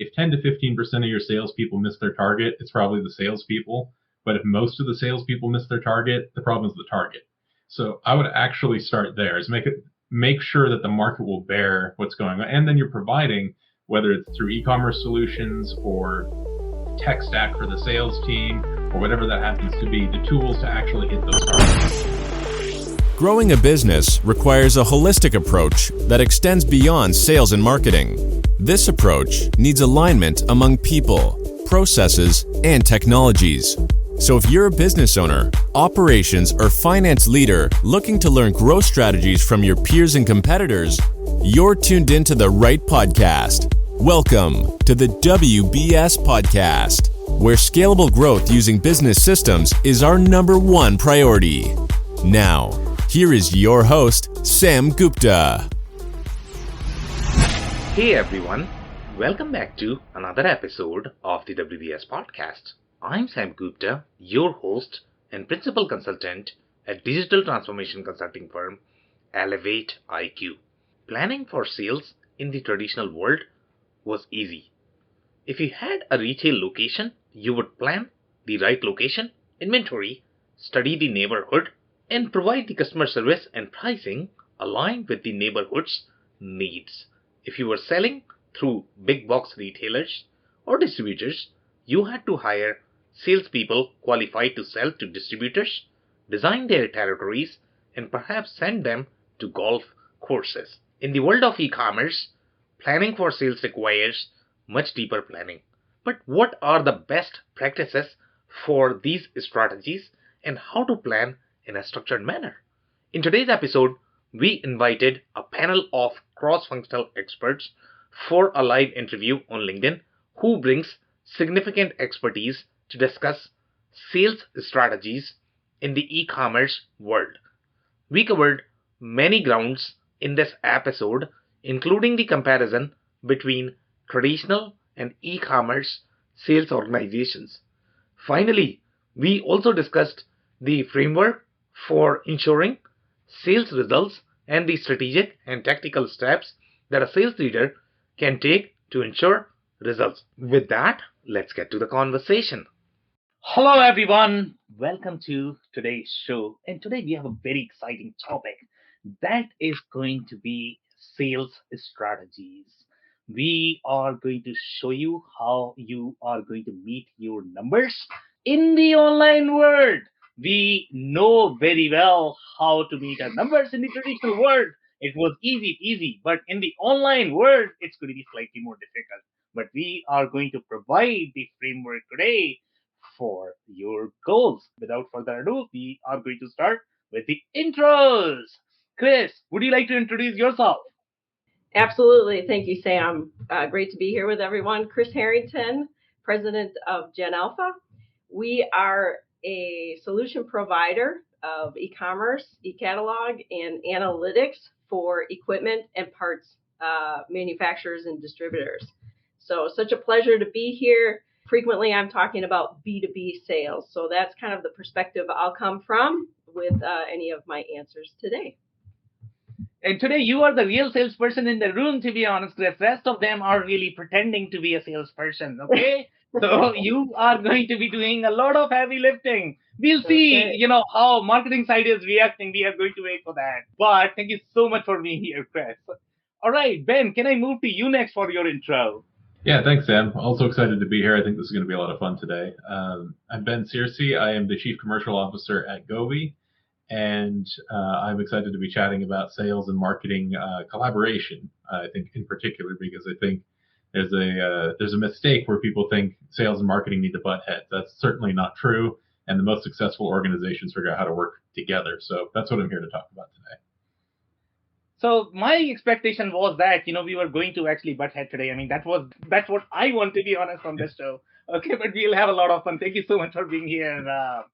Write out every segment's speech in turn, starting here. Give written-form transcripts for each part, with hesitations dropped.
if 10 to 15% of your salespeople miss their target, it's probably the salespeople. But if most of the salespeople miss their target, the problem is the target. So I would actually start there, is make sure that the market will bear what's going on. And then you're providing, whether it's through e-commerce solutions or tech stack for the sales team or whatever that happens to be, the tools to actually hit those targets. Growing a business requires a holistic approach that extends beyond sales and marketing. This approach needs alignment among people, processes, and technologies. So if you're a business owner, operations, or finance leader looking to learn growth strategies from your peers and competitors, you're tuned into the right podcast. Welcome to the WBS Podcast, where scalable growth using business systems is our number one priority. Now, here is your host, Sam Gupta. Hey everyone, welcome back to another episode of the WBS Podcast. I'm Sam Gupta, your host and principal consultant at digital transformation consulting firm Elevate IQ. Planning for sales in the traditional world was easy. If you had a retail location, you would plan the right location, inventory, study the neighborhood, and provide the customer service and pricing aligned with the neighborhood's needs. If you were selling through big box retailers or distributors, you had to hire salespeople qualified to sell to distributors, design their territories, and perhaps send them to golf courses. In the world of e-commerce, planning for sales requires much deeper planning. But what are the best practices for these strategies and how to plan in a structured manner? In today's episode, we invited a panel of cross-functional experts for a live interview on LinkedIn who brings significant expertise to discuss sales strategies in the e-commerce world. We covered many grounds in this episode, including the comparison between traditional and e-commerce sales organizations. Finally, we also discussed the framework for ensuring sales results and the strategic and tactical steps that a sales leader can take to ensure results. With that, let's get to the conversation. Hello everyone, welcome to today's show. And today we have a very exciting topic that is going to be sales strategies. We are going to show you how you are going to meet your numbers in the online world. We know very well how to meet our numbers in the traditional world. It was easy, but in the online world, it's going to be slightly more difficult. But we are going to provide the framework today for your goals. Without further ado, we are going to start with the intros. Chris, would you like to introduce yourself? Absolutely. Thank you, Sam. Great to be here with everyone. Chris Harrington, president of Gen Alpha. We are a solution provider of e-commerce, e-catalog, and analytics for equipment and parts manufacturers and distributors. So such a pleasure to be here. Frequently, I'm talking about B2B sales. So that's kind of the perspective I'll come from with any of my answers today. And today you are the real salesperson in the room, to be honest. The rest of them are really pretending to be a salesperson, okay? So you are going to be doing a lot of heavy lifting. We'll see, how marketing side is reacting. We are going to wait for that. But thank you so much for being here, Chris. All right, Ben, can I move to you next for your intro? Yeah, thanks, Sam. Also excited to be here. I think this is going to be a lot of fun today. I'm Ben Searcy. I am the Chief Commercial Officer at Govi, and I'm excited to be chatting about sales and marketing collaboration, I think in particular, because I think there's a mistake where people think sales and marketing need to butt heads. That's certainly not true, and the most successful organizations figure out how to work together. So that's what I'm here to talk about today. So my expectation was that, we were going to actually butt head today. I mean, that's what I want, to be honest, on this show. Okay, but we'll have a lot of fun. Thank you so much for being here,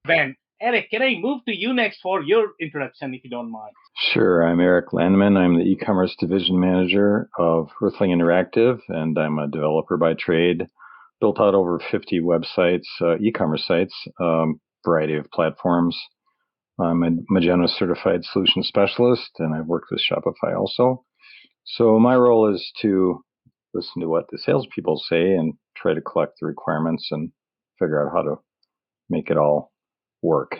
Ben. Eric, can I move to you next for your introduction, if you don't mind? Sure. I'm Eric Landman. I'm the e-commerce division manager of Earthling Interactive, and I'm a developer by trade. Built out over 50 websites, e-commerce sites, variety of platforms. I'm a Magento certified solution specialist, and I've worked with Shopify also. So my role is to listen to what the salespeople say and try to collect the requirements and figure out how to make it all work.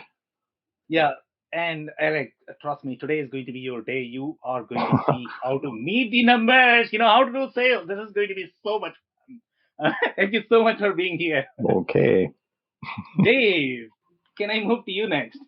Yeah. And Eric, trust me, today is going to be your day. You are going to see how to meet the numbers, how to do sales. This is going to be so much fun. Thank you so much for being here. Okay. Dave, can I move to you next?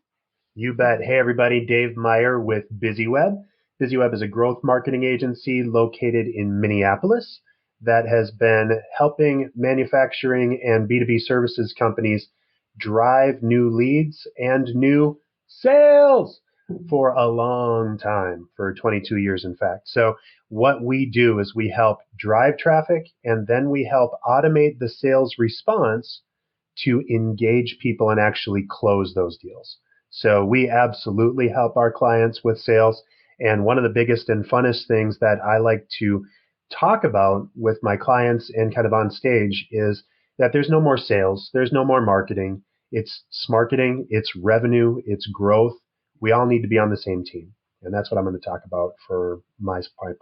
You bet. Hey, everybody. Dave Meyer with BusyWeb. BusyWeb is a growth marketing agency located in Minneapolis that has been helping manufacturing and B2B services companies drive new leads and new sales for a long time, for 22 years, in fact. So what we do is we help drive traffic, and then we help automate the sales response to engage people and actually close those deals. So we absolutely help our clients with sales. And one of the biggest and funnest things that I like to talk about with my clients and kind of on stage is that there's no more sales. There's no more marketing. It's smarketing, it's revenue, it's growth. We all need to be on the same team. And that's what I'm going to talk about for my part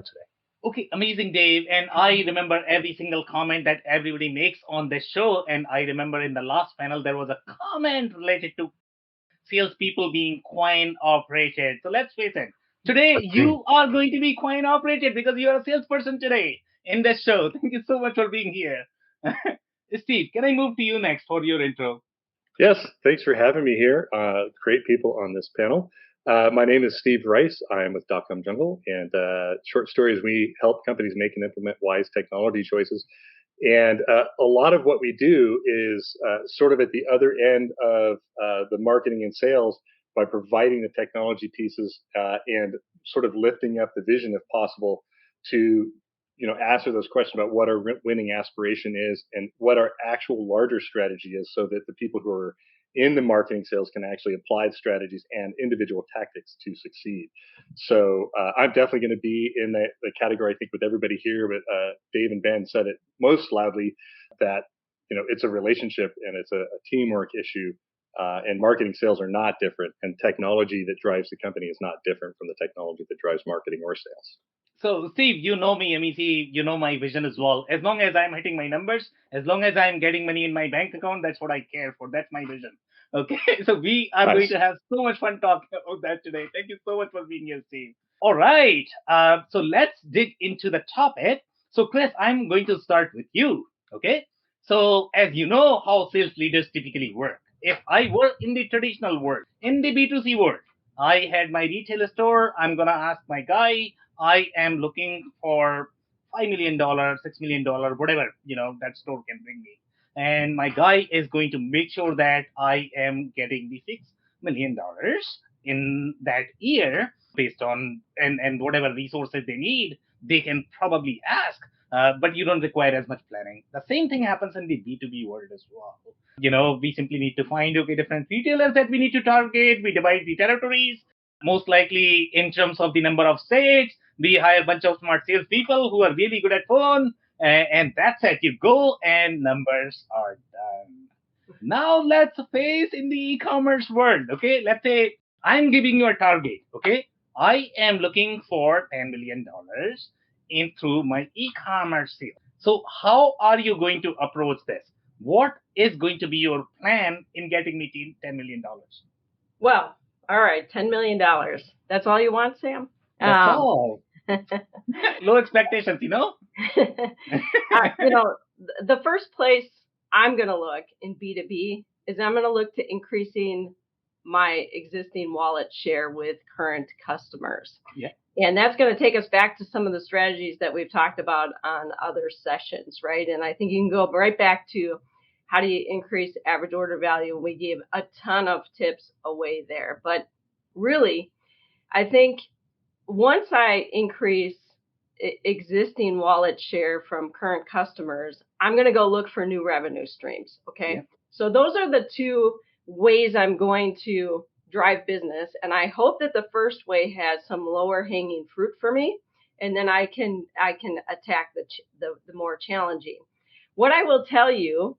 today. Okay, amazing, Dave. And I remember every single comment that everybody makes on this show. And I remember in the last panel, there was a comment related to salespeople being coin operated. So let's face it, today you are going to be coin operated because you are a salesperson today in this show. Thank you so much for being here. Steve, can I move to you next for your intro? Yes, thanks for having me here. Great people on this panel. My name is Steve Rice. I am with .com Jungle, and short story is we help companies make and implement wise technology choices. And a lot of what we do is sort of at the other end of the marketing and sales by providing the technology pieces and sort of lifting up the vision, if possible, to answer those questions about what our winning aspiration is and what our actual larger strategy is, so that the people who are in the marketing sales can actually apply the strategies and individual tactics to succeed. So I'm definitely going to be in the category, I think, with everybody here, but Dave and Ben said it most loudly, that it's a relationship and it's a teamwork issue, and marketing sales are not different, and technology that drives the company is not different from the technology that drives marketing or sales. So, Steve, you know me, MEC, you know my vision as well. As long as I'm hitting my numbers, as long as I'm getting money in my bank account, that's what I care for. That's my vision. Okay, so we are going to have so much fun talking about that today. Thank you so much for being here, Steve. All right, so let's dig into the topic. So, Chris, I'm going to start with you. Okay, so as you know how sales leaders typically work. If I were in the traditional world, in the B2C world, I had my retail store, I'm going to ask my guy, I am looking for $5 million, $6 million, whatever, that store can bring me. And my guy is going to make sure that I am getting the $6 million in that year based on, and whatever resources they need, they can probably ask, but you don't require as much planning. The same thing happens in the B2B world as well. We simply need to find, different retailers that we need to target. We divide the territories. Most likely, in terms of the number of states, we hire a bunch of smart salespeople who are really good at phone, and that's it. You go, and numbers are done. Now let's face in the e-commerce world. Okay, let's say I'm giving you a target. Okay, I am looking for $10 million in through my e-commerce sale. So how are you going to approach this? What is going to be your plan in getting me $10 million? Well, all right, $10 million. That's all you want, Sam? That's all. Low expectations, The first place I'm going to look in B2B is I'm going to look to increasing my existing wallet share with current customers. Yeah. And that's going to take us back to some of the strategies that we've talked about on other sessions, right? And I think you can go right back to how do you increase average order value? We gave a ton of tips away there. But really, I think once I increase existing wallet share from current customers, I'm going to go look for new revenue streams. Okay. Yeah. So those are the two ways I'm going to drive business. And I hope that the first way has some lower hanging fruit for me. And then I can attack the more challenging. What I will tell you,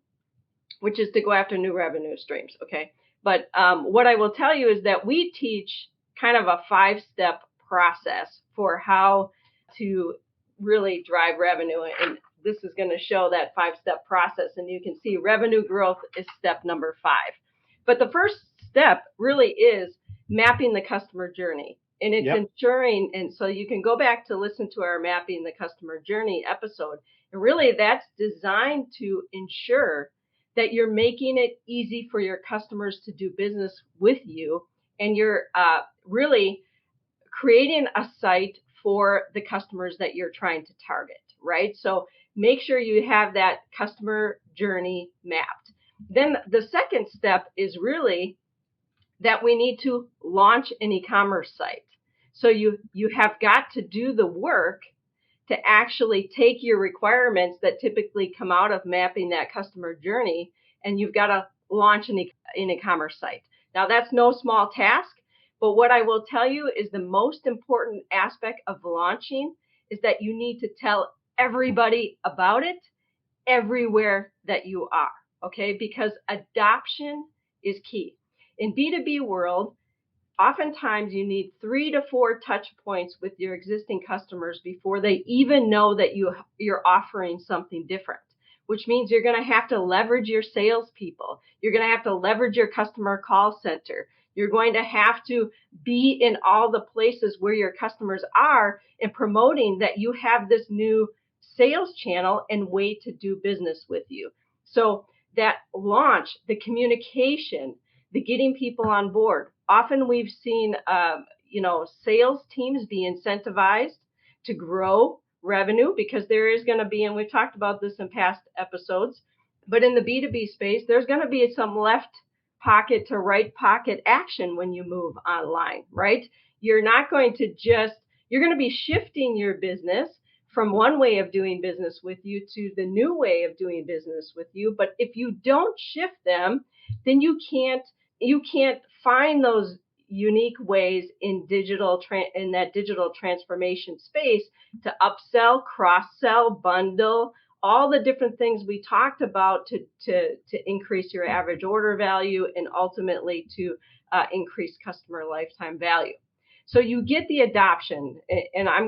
which is to go after new revenue streams. Okay. But what I will tell you is that we teach kind of a 5-step process for how to really drive revenue. And this is going to show that 5-step process. And you can see revenue growth is step number 5. But the first step really is mapping the customer journey. And it's ensuring, and so you can go back to listen to our Mapping the Customer Journey episode. And really that's designed to ensure that you're making it easy for your customers to do business with you. And you're really creating a site for the customers that you're trying to target, right? So make sure you have that customer journey mapped. Then the second step is really that we need to launch an e-commerce site. So you have got to do the work to actually take your requirements that typically come out of mapping that customer journey, and you've got to launch an e-commerce site. Now, that's no small task, but what I will tell you is the most important aspect of launching is that you need to tell everybody about it everywhere that you are, okay? Because adoption is key. In B2B world, oftentimes you need 3 to 4 touch points with your existing customers before they even know that you're offering something different, which means you're going to have to leverage your salespeople. You're going to have to leverage your customer call center. You're going to have to be in all the places where your customers are and promoting that you have this new sales channel and way to do business with you. So that launch, the communication, the getting people on board. Often we've seen, sales teams be incentivized to grow revenue because there is going to be, and we've talked about this in past episodes, but in the B2B space, there's going to be some left pocket to right pocket action when you move online, right? You're not going to you're going to be shifting your business from one way of doing business with you to the new way of doing business with you. But if you don't shift them, then you can't find those unique ways in in that digital transformation space to upsell, cross-sell, bundle, all the different things we talked about to increase your average order value and ultimately to increase customer lifetime value. So you get the adoption, and I'm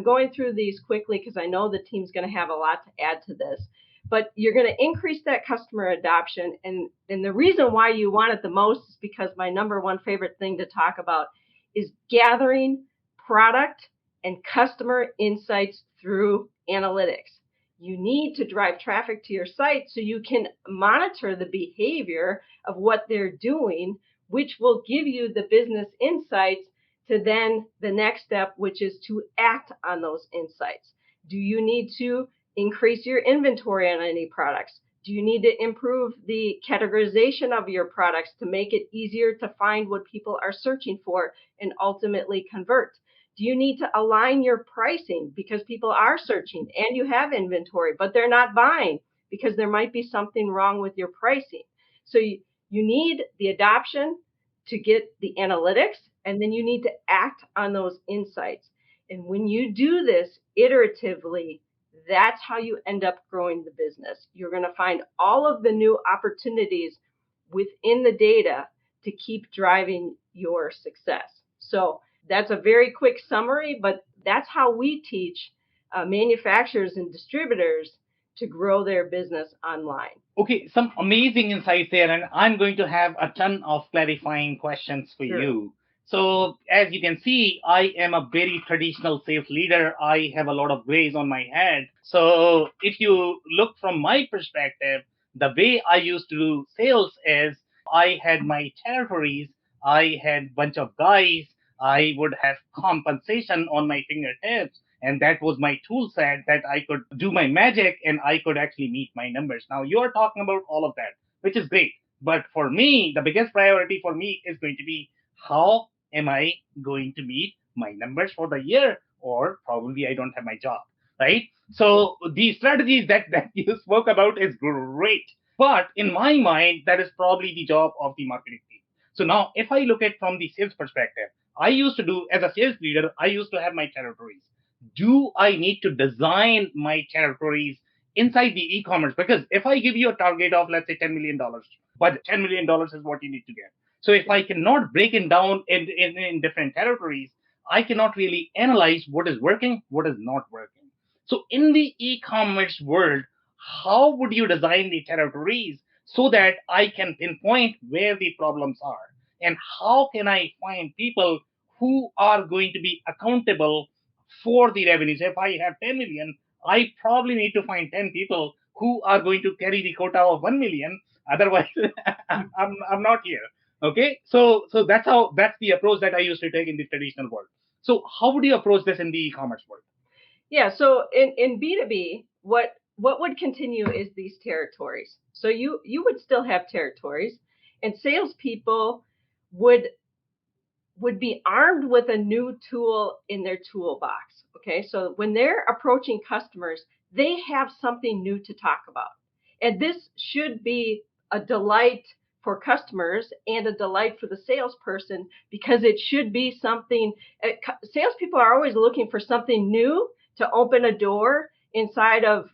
going through these quickly because I know the team's going to have a lot to add to this. But you're going to increase that customer adoption. And the reason why you want it the most is because my number one favorite thing to talk about is gathering product and customer insights through analytics. You need to drive traffic to your site so you can monitor the behavior of what they're doing, which will give you the business insights to then the next step, which is to act on those insights. Do you need to increase your inventory on any products? Do you need to improve the categorization of your products to make it easier to find what people are searching for and ultimately convert? Do you need to align your pricing because people are searching and you have inventory, but they're not buying because there might be something wrong with your pricing? So you need the adoption to get the analytics, and then you need to act on those insights. And when you do this iteratively, that's how you end up growing the business. You're going to find all of the new opportunities within the data to keep driving your success. So that's a very quick summary, but that's how we teach manufacturers and distributors to grow their business online. Okay, some amazing insights there, and I'm going to have a ton of clarifying questions for you. So as you can see, I am a very traditional sales leader. I have a lot of grays on my head. So if you look from my perspective, the way I used to do sales is I had my territories, I had a bunch of guys, I would have compensation on my fingertips, and that was my tool set that I could do my magic and I could actually meet my numbers. Now you're talking about all of that, which is great. But for me, the biggest priority for me is going to be how am I going to meet my numbers for the year, or probably I don't have my job, right? So the strategies that you spoke about is great. But in my mind, that is probably the job of the marketing team. So now if I look at from the sales perspective, I used to do as a sales leader, I used to have my territories. Do I need to design my territories inside the e-commerce? Because if I give you a target of, let's say, $10 million, but $10 million is what you need to get. So if I cannot break it down in different territories, I cannot really analyze what is working, what is not working. So in the e-commerce world, how would you design the territories so that I can pinpoint where the problems are? And how can I find people who are going to be accountable for the revenues? If I have 10 million, I probably need to find 10 people who are going to carry the quota of 1 million. Otherwise, I'm not here. Okay. So that's the approach that I used to take in the traditional world. So how would you approach this in the e-commerce world? Yeah, so in B2B, what would continue is these territories. So you would still have territories, and salespeople would be armed with a new tool in their toolbox. Okay, so when they're approaching customers, they have something new to talk about. And this should be a delight for customers and a delight for the salesperson, because it should be something. Salespeople are always looking for something new to open a door inside of,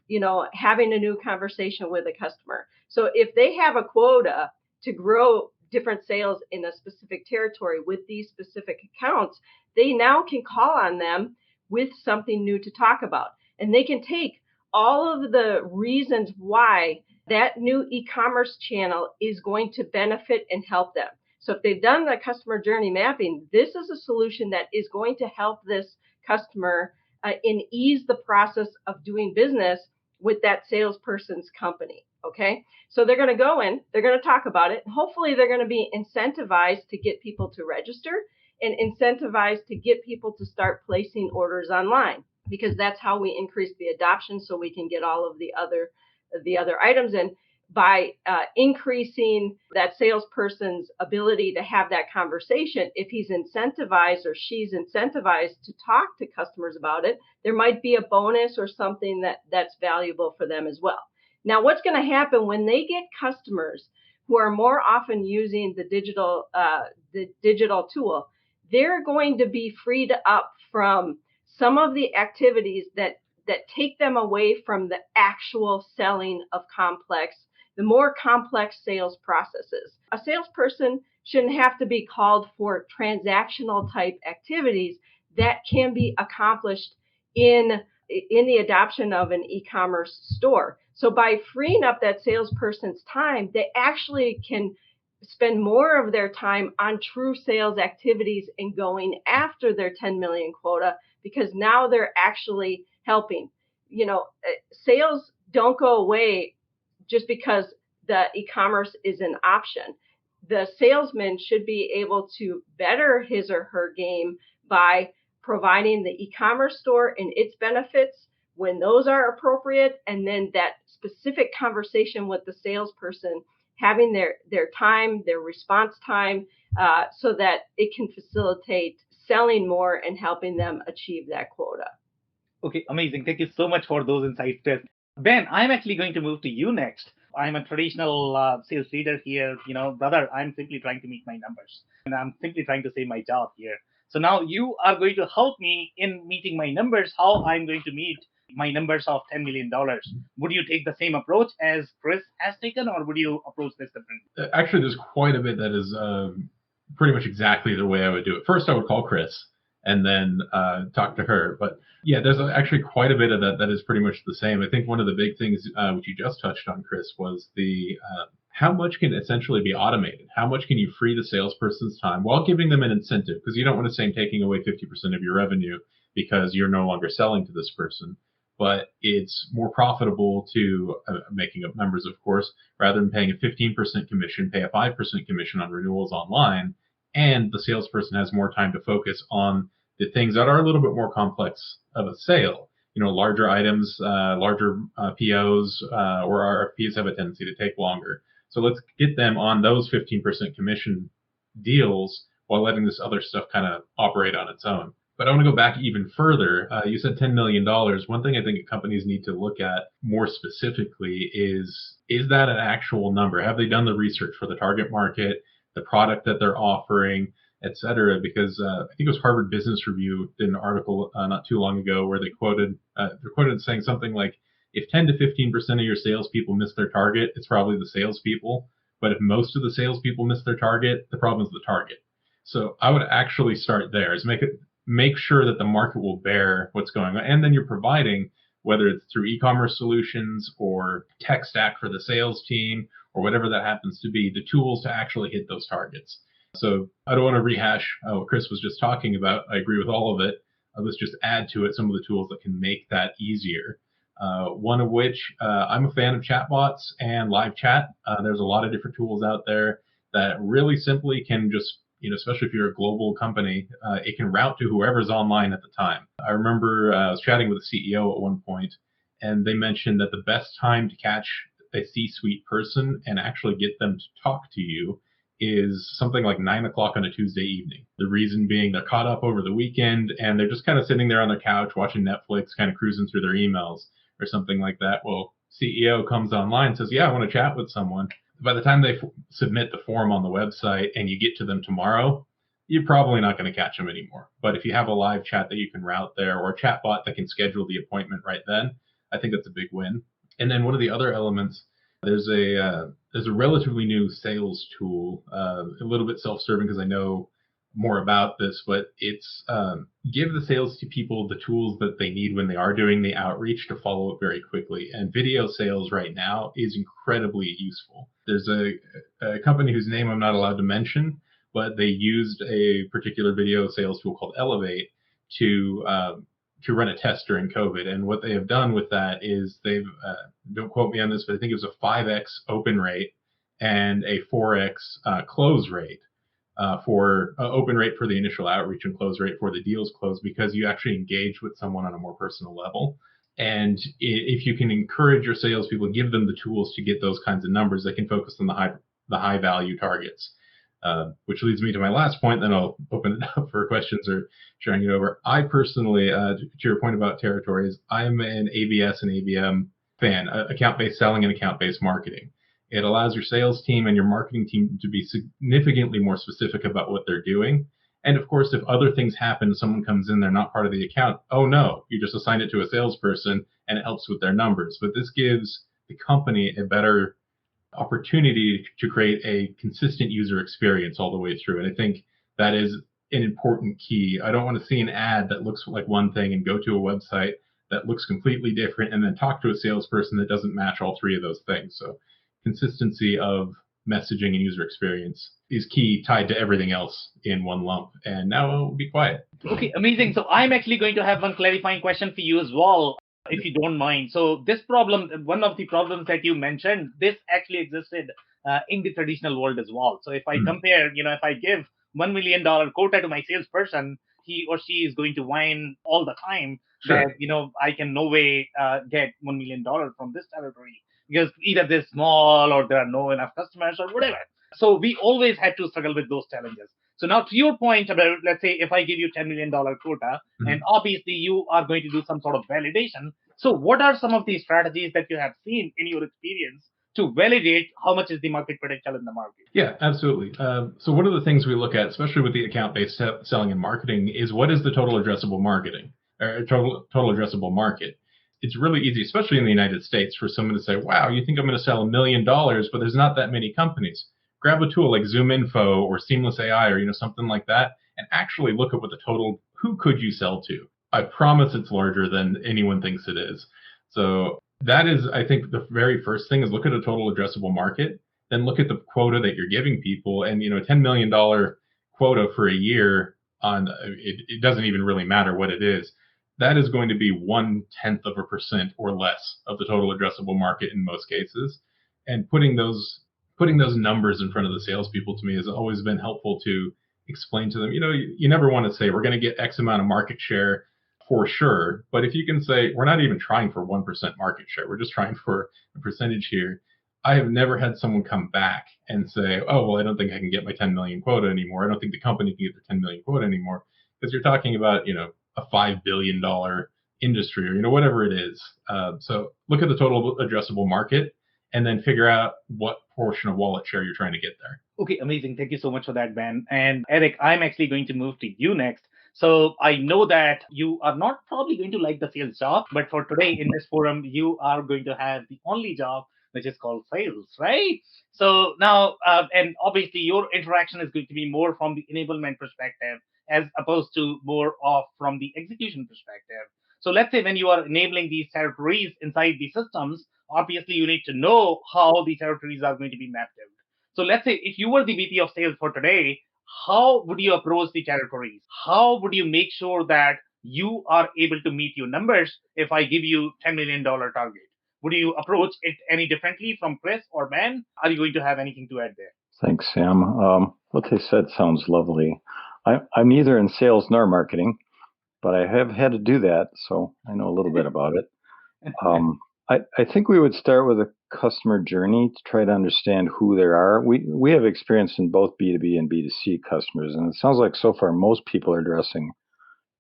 having a new conversation with a customer. So if they have a quota to grow different sales in a specific territory with these specific accounts, they now can call on them with something new to talk about. And they can take all of the reasons why that new e-commerce channel is going to benefit and help them. So if they've done the customer journey mapping, this is a solution that is going to help this customer and ease the process of doing business with that salesperson's company. Okay, so they're going to go in, they're going to talk about it, and hopefully they're going to be incentivized to get people to register and incentivized to get people to start placing orders online, because that's how we increase the adoption, so we can get all of the other items in. By increasing that salesperson's ability to have that conversation, if he's incentivized or she's incentivized to talk to customers about it, there might be a bonus or something that's valuable for them as well. Now, what's going to happen when they get customers who are more often using the digital tool? They're going to be freed up from some of the activities that take them away from the actual selling of the more complex sales processes. A salesperson shouldn't have to be called for transactional type activities that can be accomplished in the adoption of an e-commerce store. So by freeing up that salesperson's time, they actually can spend more of their time on true sales activities and going after their 10 million quota, because now they're actually helping. Sales don't go away just because the e-commerce is an option. The salesman should be able to better his or her game by providing the e-commerce store and its benefits when those are appropriate, and then that specific conversation with the salesperson, having their time, their response time, so that it can facilitate selling more and helping them achieve that quota. Okay, amazing. Thank you so much for those insights, Chris. Ben, I'm actually going to move to you next. I'm a traditional sales leader here. Brother, I'm simply trying to meet my numbers, and I'm simply trying to save my job here. So now you are going to help me in meeting my numbers, how I'm going to meet my numbers of $10 million. Would you take the same approach as Chris has taken, or would you approach this differently? Actually, there's quite a bit that is pretty much exactly the way I would do it. First, I would call Chris and then talk to her. But yeah, there's actually quite a bit of that is pretty much the same. I think one of the big things which you just touched on, Chris, was the how much can essentially be automated? How much can you free the salesperson's time while giving them an incentive? Because you don't want to say I'm taking away 50% of your revenue because you're no longer selling to this person. But it's more profitable to, making up numbers, of course, rather than paying a 15% commission, pay a 5% commission on renewals online, and the salesperson has more time to focus on the things that are a little bit more complex of a sale. Larger items, larger POs or RFPs have a tendency to take longer. So let's get them on those 15% commission deals while letting this other stuff kind of operate on its own. But I want to go back even further. You said $10 million. One thing I think companies need to look at more specifically is that an actual number? Have they done the research for the target market, the product that they're offering, et cetera? Because I think it was Harvard Business Review did an article not too long ago where they're quoted saying something like, if 10 to 15% of your salespeople miss their target, it's probably the salespeople. But if most of the salespeople miss their target, the problem is the target. So I would actually start there, is make sure that the market will bear what's going on. And then you're providing whether it's through e-commerce solutions or tech stack for the sales team or whatever that happens to be, the tools to actually hit those targets. So I don't want to rehash what Chris was just talking about. I agree with all of it. Let's just add to it some of the tools that can make that easier. One of which I'm a fan of chatbots and live chat. There's a lot of different tools out there that really simply can just, especially if you're a global company, it can route to whoever's online at the time. I remember I was chatting with a CEO at one point, and they mentioned that the best time to catch a C-suite person and actually get them to talk to you is something like 9 o'clock on a Tuesday evening. The reason being they're caught up over the weekend and they're just kind of sitting there on their couch watching Netflix, kind of cruising through their emails or something like that. Well, CEO comes online and says, yeah, I want to chat with someone. By the time they submit the form on the website and you get to them tomorrow, you're probably not going to catch them anymore. But if you have a live chat that you can route there or a chat bot that can schedule the appointment right then, I think that's a big win. And then one of the other elements, there's a relatively new sales tool, a little bit self-serving because I know more about this, but it's give the sales people the tools that they need when they are doing the outreach to follow up very quickly. And video sales right now is incredibly useful. There's a company whose name I'm not allowed to mention, but they used a particular video sales tool called Elevate to run a test during COVID. And what they have done with that is they've, don't quote me on this, but I think it was a 5x open rate and a 4x close rate for open rate for the initial outreach and close rate for the deals closed, because you actually engage with someone on a more personal level. And if you can encourage your salespeople, give them the tools to get those kinds of numbers, they can focus on the high value targets. Which leads me to my last point, then I'll open it up for questions or sharing it over. I personally, to your point about territories, I'm an ABS and ABM fan, account-based selling and account-based marketing. It allows your sales team and your marketing team to be significantly more specific about what they're doing. And of course, if other things happen, someone comes in, they're not part of the account, oh no, you just assigned it to a salesperson and it helps with their numbers. But this gives the company a better opportunity to create a consistent user experience all the way through. And I think that is an important key. I don't want to see an ad that looks like one thing and go to a website that looks completely different and then talk to a salesperson that doesn't match all three of those things. So consistency of messaging and user experience is key, tied to everything else in one lump. And now I'll be quiet. Okay, amazing. So I'm actually going to have one clarifying question for you as well, if you don't mind. So this problem, one of the problems that you mentioned, this actually existed in the traditional world as well. So if I compare, if I give $1 million quota to my salesperson, he or she is going to whine all the time that, I can no way get $1 million from this territory because either they're small or there are no enough customers or whatever. So we always had to struggle with those challenges. So now to your point about, let's say, if I give you $10 million quota, and obviously you are going to do some sort of validation. So what are some of the strategies that you have seen in your experience to validate how much is the market potential in the market? Yeah, absolutely. So one of the things we look at, especially with the account-based selling and marketing, is what is the total addressable total addressable market. It's really easy, especially in the United States, for someone to say, wow, you think I'm going to sell $1 million, but there's not that many companies. Grab a tool like ZoomInfo or Seamless AI or something like that, and actually look at what the total, who could you sell to? I promise it's larger than anyone thinks it is. So that is, I think, the very first thing is look at a total addressable market, then look at the quota that you're giving people. And, a $10 million quota for a year on, it doesn't even really matter what it is. That is going to be 0.1% or less of the total addressable market in most cases. And putting those numbers in front of the salespeople, to me, has always been helpful to explain to them. You never want to say we're going to get X amount of market share for sure, but if you can say we're not even trying for 1% market share, we're just trying for a percentage here. I have never had someone come back and say, oh, well, I don't think I can get my 10 million quota anymore. I don't think the company can get their 10 million quota anymore, because you're talking about a $5 billion industry or whatever it is. So look at the total addressable market and then figure out what portion of wallet share you're trying to get there. Okay, amazing. Thank you so much for that, Ben. And Eric, I'm actually going to move to you next. So I know that you are not probably going to like the sales job, but for today in this forum, you are going to have the only job, which is called sales, right? So now, and obviously your interaction is going to be more from the enablement perspective as opposed to more of from the execution perspective. So let's say when you are enabling these territories inside the systems, obviously you need to know how the territories are going to be mapped out. So let's say if you were the VP of sales for today, how would you approach the territories? How would you make sure that you are able to meet your numbers if I give you $10 million target? Would you approach it any differently from Chris or Ben? Are you going to have anything to add there? Thanks, Sam. What they said sounds lovely. I'm neither in sales nor marketing, but I have had to do that, so I know a little bit about it. I think we would start with a customer journey to try to understand who there are. We have experience in both B2B and B2C customers, and it sounds like so far most people are addressing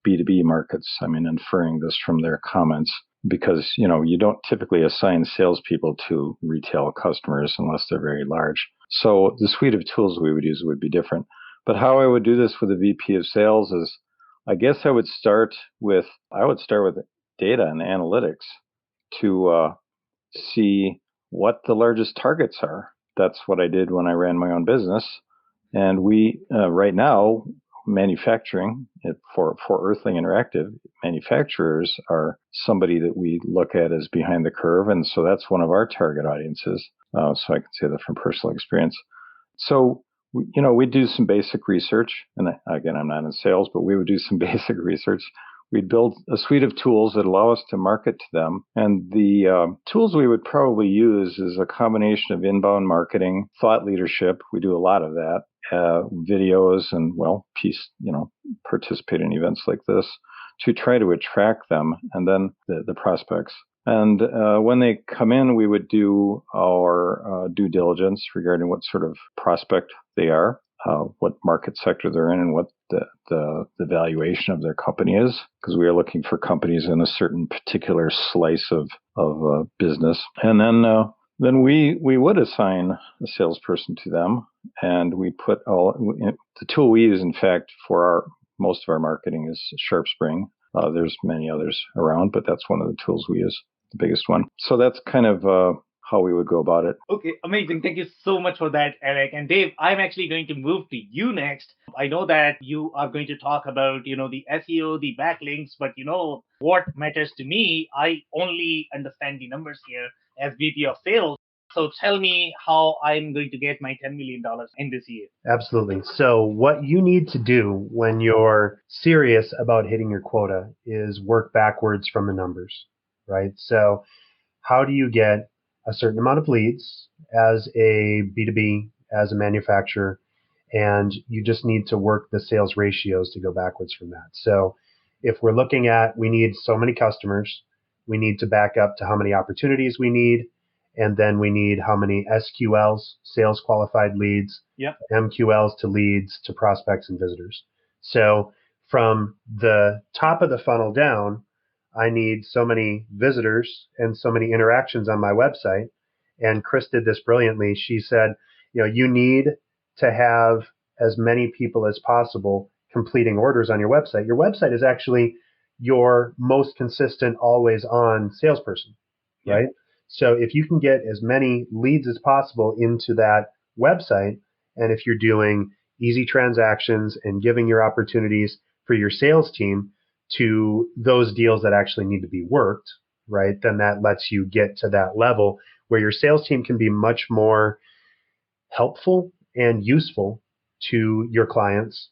B2B markets. I mean, inferring this from their comments, because you don't typically assign salespeople to retail customers unless they're very large. So the suite of tools we would use would be different. But how I would do this with a VP of sales is, I guess I would start with data and analytics to see what the largest targets are. That's what I did when I ran my own business. And we right now, manufacturing for Earthling Interactive, manufacturers are somebody that we look at as behind the curve, and so that's one of our target audiences. So I can say that from personal experience. So we do some basic research, and again, I'm not in sales, but we would do some basic research. We'd build a suite of tools that allow us to market to them. And the tools we would probably use is a combination of inbound marketing, thought leadership. We do a lot of that. Videos and, participate in events like this to try to attract them, and then the prospects. And when they come in, we would do our due diligence regarding what sort of prospect they are, what market sector they're in, and what the valuation of their company is, because we are looking for companies in a certain particular slice of business. And then we would assign a salesperson to them, and we put the tool we use, in fact, for most of our marketing is SharpSpring. There's many others around, but that's one of the tools we use, the biggest one. So that's kind of how we would go about it. Okay, amazing. Thank you so much for that, Eric. And Dave, I'm actually going to move to you next. I know that you are going to talk about, the SEO, the backlinks, but what matters to me, I only understand the numbers here as VP of sales. So tell me how I'm going to get my $10 million in this year. Absolutely. So what you need to do when you're serious about hitting your quota is work backwards from the numbers, right? So how do you get a certain amount of leads as a B2B, as a manufacturer, and you just need to work the sales ratios to go backwards from that. So if we're looking at, we need so many customers, we need to back up to how many opportunities we need, and then we need how many SQLs, sales qualified leads, MQLs to leads to prospects and visitors. So from the top of the funnel down, I need so many visitors and so many interactions on my website. And Chris did this brilliantly. She said, you need to have as many people as possible completing orders on your website. Your website is actually your most consistent, always on salesperson, right? So if you can get as many leads as possible into that website, and if you're doing easy transactions and giving your opportunities for your sales team to those deals that actually need to be worked, right, then that lets you get to that level where your sales team can be much more helpful and useful to your clients.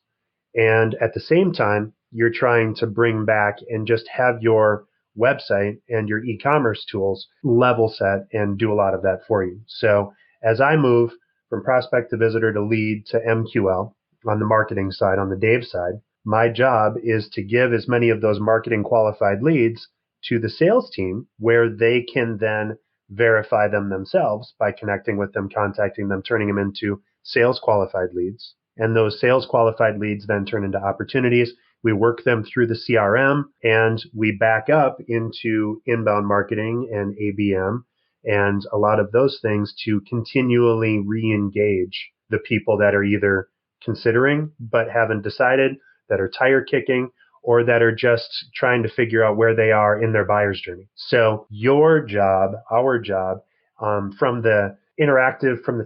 And at the same time, you're trying to bring back and just have your website and your e-commerce tools level set and do a lot of that for you. So as I move from prospect to visitor to lead to MQL on the marketing side, on the Dave side, my job is to give as many of those marketing qualified leads to the sales team, where they can then verify them themselves by connecting with them, contacting them, turning them into sales qualified leads. And those sales qualified leads then turn into opportunities. We work them through the CRM, and we back up into inbound marketing and ABM and a lot of those things to continually re-engage the people that are either considering but haven't decided, that are tire kicking, or that are just trying to figure out where they are in their buyer's journey. So your job, our job, from the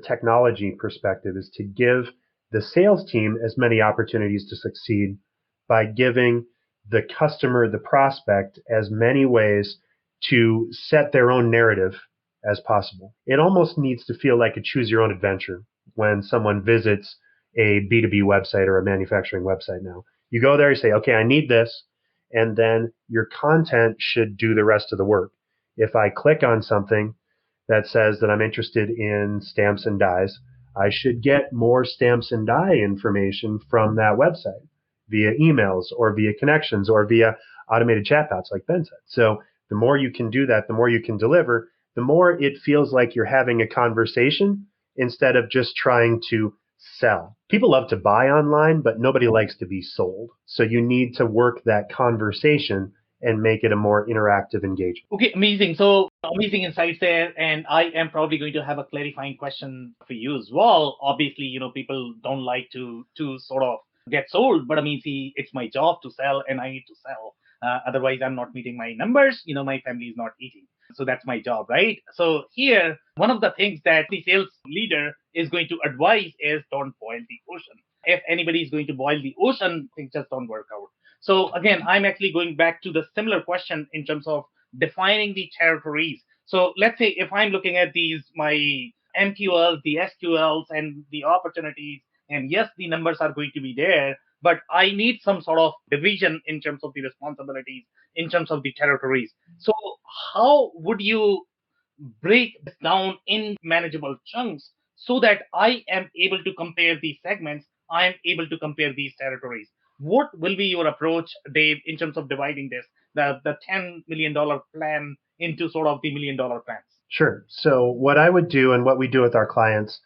technology perspective, is to give the sales team as many opportunities to succeed by giving the customer, the prospect, as many ways to set their own narrative as possible. It almost needs to feel like a choose your own adventure when someone visits a B2B website or a manufacturing website now. You go there, you say, okay, I need this, and then your content should do the rest of the work. If I click on something that says that I'm interested in stamps and dies, I should get more stamps and die information from that website via emails or via connections or via automated chatbots like Ben said. So the more you can do that, the more you can deliver, the more it feels like you're having a conversation instead of just trying to sell. People love to buy online, but nobody likes to be sold. So you need to work that conversation and make it a more interactive engagement. Okay, amazing. So amazing insights there. And I am probably going to have a clarifying question for you as well. Obviously, people don't like to sort of get sold, but I mean, see, it's my job to sell and I need to sell. Otherwise, I'm not meeting my numbers. My family is not eating. So that's my job, right? So here, one of the things that the sales leader is going to advise is don't boil the ocean. If anybody is going to boil the ocean, things just don't work out. So again, I'm actually going back to the similar question in terms of defining the territories. So let's say if I'm looking at my MQLs, the SQLs, and the opportunities, and yes, the numbers are going to be there, but I need some sort of division in terms of the responsibilities, in terms of the territories. So how would you break this down in manageable chunks so that I am able to compare these segments, I am able to compare these territories? What will be your approach, Dave, in terms of dividing this, the $10 million plan into sort of the $1 million plans? Sure. So what I would do and what we do with our clients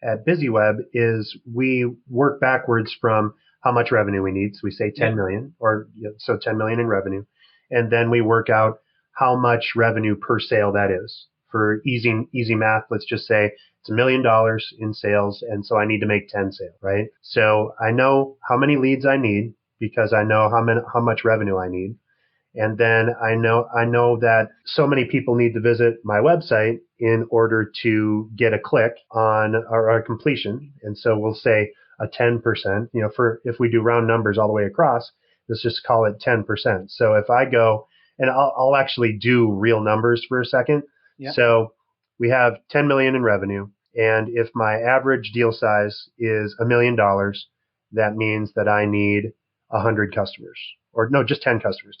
at BusyWeb is we work backwards from how much revenue we need. So we say 10 million, or so 10 million in revenue. And then we work out how much revenue per sale that is. For easy math, let's just say it's $1 million in sales, and so I need to make 10 sales, right? So I know how many leads I need because I know how much revenue I need. And then I know that so many people need to visit my website in order to get a click on or a completion. And so we'll say a 10%, for if we do round numbers all the way across, let's just call it 10%. So if I go, and I'll actually do real numbers for a second. Yeah. So we have 10 million in revenue. And if my average deal size is $1 million, that means that I need 100 customers. Or no, just 10 customers,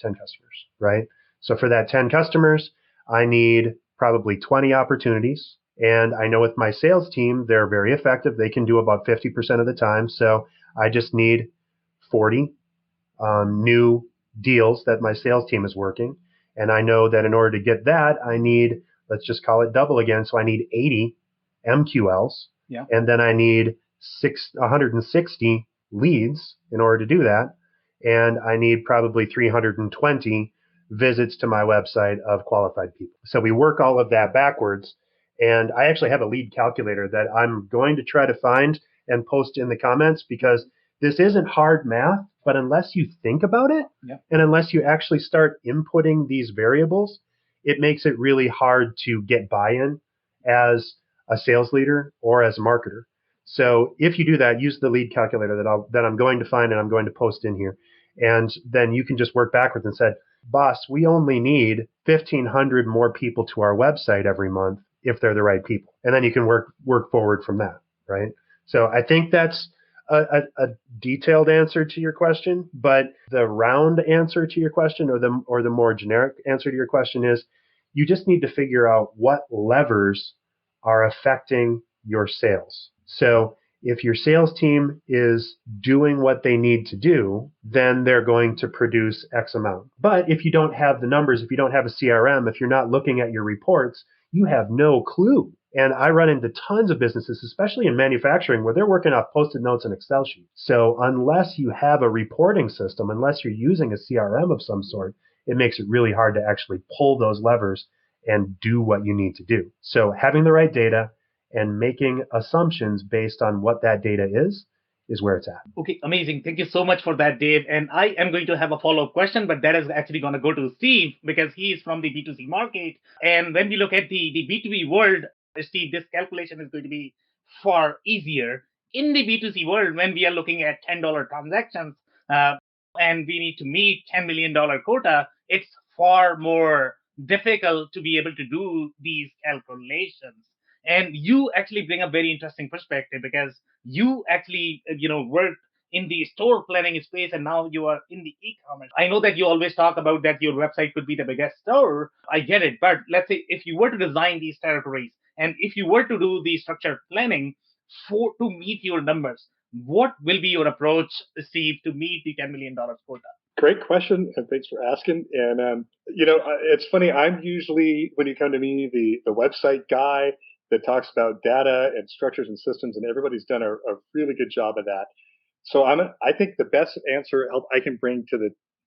right? So for that 10 customers, I need probably 20 opportunities. And I know with my sales team, they're very effective. They can do about 50% of the time. So I just need 40 new deals that my sales team is working. And I know that in order to get that, I need, let's just call it double again. So I need 80 MQLs. Yeah. And then I need 160 leads in order to do that. And I need probably 320 visits to my website of qualified people. So we work all of that backwards. And I actually have a lead calculator that I'm going to try to find and post in the comments, because this isn't hard math, but unless you think about it, and unless you actually start inputting these variables, it makes it really hard to get buy-in as a sales leader or as a marketer. So if you do that, use the lead calculator that I'm going to find and I'm going to post in here. And then you can just work backwards and say, boss, we only need 1,500 more people to our website every month if they're the right people. And then you can work forward from that, right? So I think that's a detailed answer to your question, but the round answer to your question, or the more generic answer to your question, is you just need to figure out what levers are affecting your sales. So if your sales team is doing what they need to do, then they're going to produce X amount. But if you don't have the numbers, if you don't have a CRM, if you're not looking at your reports, you have no clue. And I run into tons of businesses, especially in manufacturing, where they're working off Post-it notes and Excel sheets. So unless you have a reporting system, unless you're using a CRM of some sort, it makes it really hard to actually pull those levers and do what you need to do. So having the right data and making assumptions based on what that data is where it's at. Okay, amazing. Thank you so much for that, Dave. And I am going to have a follow-up question, but that is actually going to go to Steve, because he is from the B2C market. And when we look at the B2B world, Steve, this calculation is going to be far easier. In the B2C world, when we are looking at $10 transactions, and we need to meet $10 million quota, it's far more difficult to be able to do these calculations. And you actually bring a very interesting perspective because you actually, work in the store planning space and now you are in the e-commerce. I know that you always talk about that your website could be the biggest store. I get it. But let's say if you were to design these territories and if you were to do the structured planning to meet your numbers, what will be your approach, Steve, to meet the $10 million quota? Great question, and thanks for asking. And it's funny. I'm usually, when you come to me, the website guy that talks about data and structures and systems, and everybody's done a really good job of that. So I think the best answer I can bring to